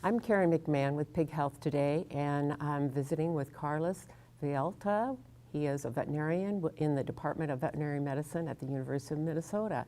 I'm Karen McMahon with Pig Health Today, and I'm visiting with Carlos Vilalta. He is a veterinarian in the Department of Veterinary Medicine at the University of Minnesota.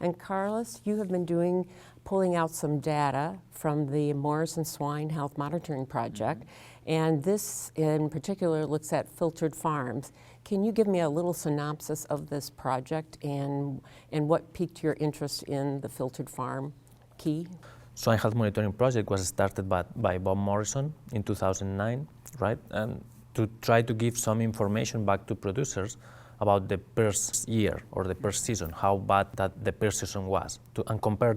And Carlos, you have been pulling out some data from the Morrison Swine Health Monitoring Project, and this in particular looks at filtered farms. Can you give me a little synopsis of this project and what piqued your interest in the filtered farm key? Swine Health Monitoring Project was started by Bob Morrison in 2009, right? And to try to give some information back to producers about the first year or the first season, how bad that the first season was, and compare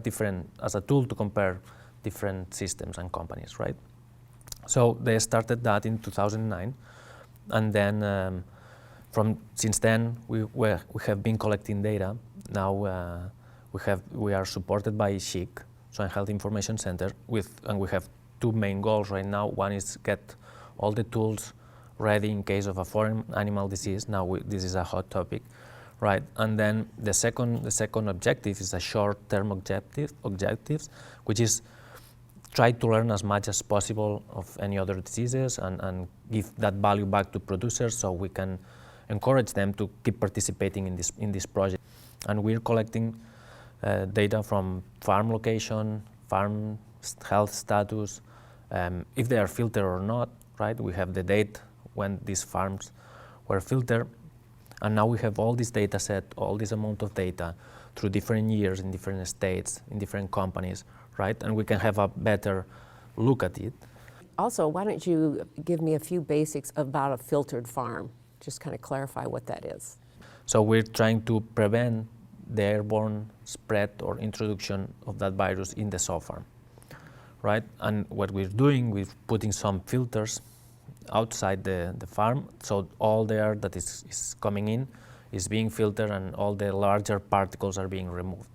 as a tool to compare different systems and companies, right? So they started that in 2009, and then since then we have been collecting data. Now we are supported by SHIC, Swine Health Information Center, and we have two main goals right now. One is get all the tools ready in case of a foreign animal disease. Now this is a hot topic, right? And then the second objective is a short-term objectives, which is try to learn as much as possible of any other diseases and give that value back to producers so we can encourage them to keep participating in this project. And we're collecting data from farm location, farm health status, if they are filtered or not, right? We have the date when these farms were filtered, and now we have all this data set, all this amount of data through different years in different states, in different companies, right? And we can have a better look at it. Also, why don't you give me a few basics about a filtered farm? Just kind of clarify what that is. So we're trying to prevent the airborne spread or introduction of that virus in the sow farm, right? And what we're doing, we're putting some filters outside the farm, so all the air that is coming in is being filtered and all the larger particles are being removed.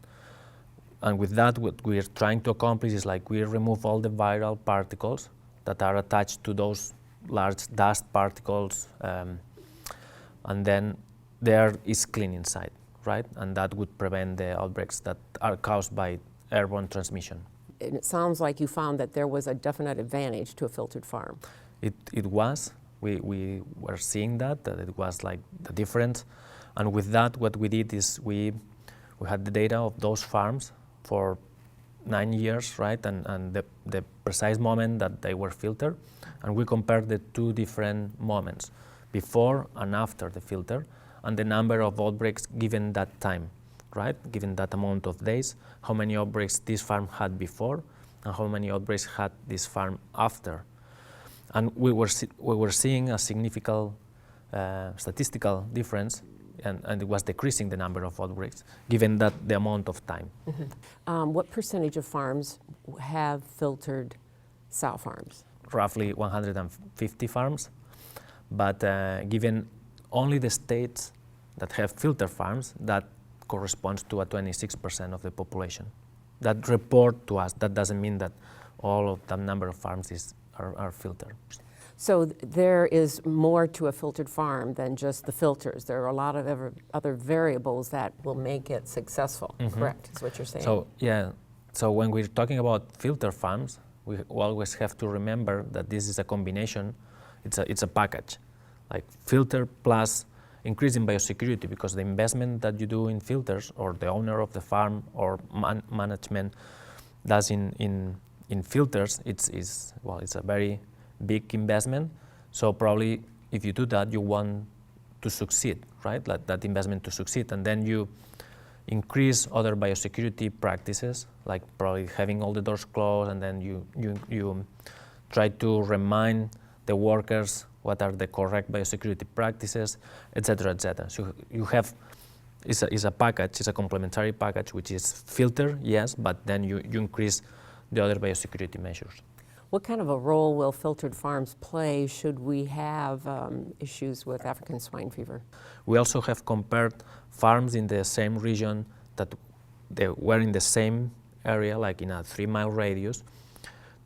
And with that, what we're trying to accomplish is like we remove all the viral particles that are attached to those large dust particles, and then the air is clean inside, right? And that would prevent the outbreaks that are caused by airborne transmission. And it sounds like you found that there was a definite advantage to a filtered farm. It was. We were seeing that it was like the difference. And with that, what we did is we had the data of those farms for 9 years, right? And the precise moment that they were filtered. And we compared the two different moments, before and after the filter, and the number of outbreaks given that time, right? Given that amount of days, how many outbreaks this farm had before, and how many outbreaks had this farm after. And we were seeing a significant statistical difference, and it was decreasing the number of outbreaks, given that the amount of time. Mm-hmm. What percentage of farms have filtered sow farms? Roughly 150 farms, but given only the states that have filter farms, that corresponds to a 26% of the population that report to us. That doesn't mean that all of the number of farms are filtered. So there is more to a filtered farm than just the filters. There are a lot of other variables that will make it successful, mm-hmm. Correct, is what you're saying? So, yeah. So when we're talking about filter farms, we always have to remember that this is a combination. It's a package, like filter plus increasing biosecurity, because the investment that you do in filters, or the owner of the farm or management does in filters, it's a very big investment. So probably if you do that, you want to succeed, right? That investment to succeed, and then you increase other biosecurity practices, like probably having all the doors closed, and then you try to remind the workers what are the correct biosecurity practices, etc., etc. So you have, it's a package, it's a complementary package, which is filter, yes, but then you increase the other biosecurity measures. What kind of a role will filtered farms play should we have issues with African swine fever? We also have compared farms in the same region that they were in the same area, like in a 3-mile radius,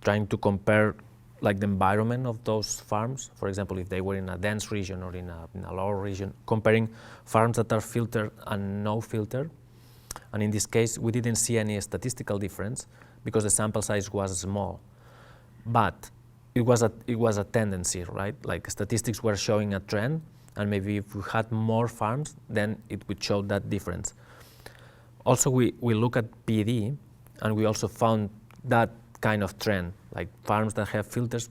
trying to compare like the environment of those farms. For example, if they were in a dense region or in a lower region, comparing farms that are filtered and no filter. And in this case, we didn't see any statistical difference because the sample size was small. But it was a tendency, right? Like statistics were showing a trend, and maybe if we had more farms, then it would show that difference. Also, we look at PED, and we also found that kind of trend, like farms that have filters,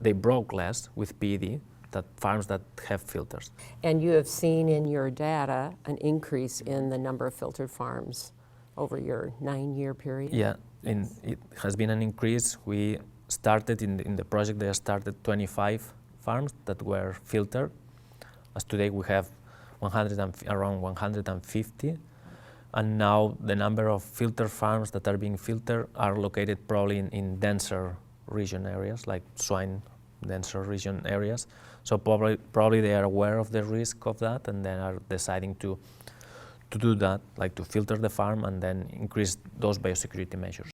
they broke less with PED than farms that have filters. And you have seen in your data an increase in the number of filtered farms over your 9-year period? Yeah, it has been an increase. We started in the project, there started 25 farms that were filtered. As today we have around 150. And now the number of filter farms that are being filtered are located probably in denser region areas, like swine denser region areas. So probably they are aware of the risk of that, and then are deciding to do that, like to filter the farm and then increase those biosecurity measures.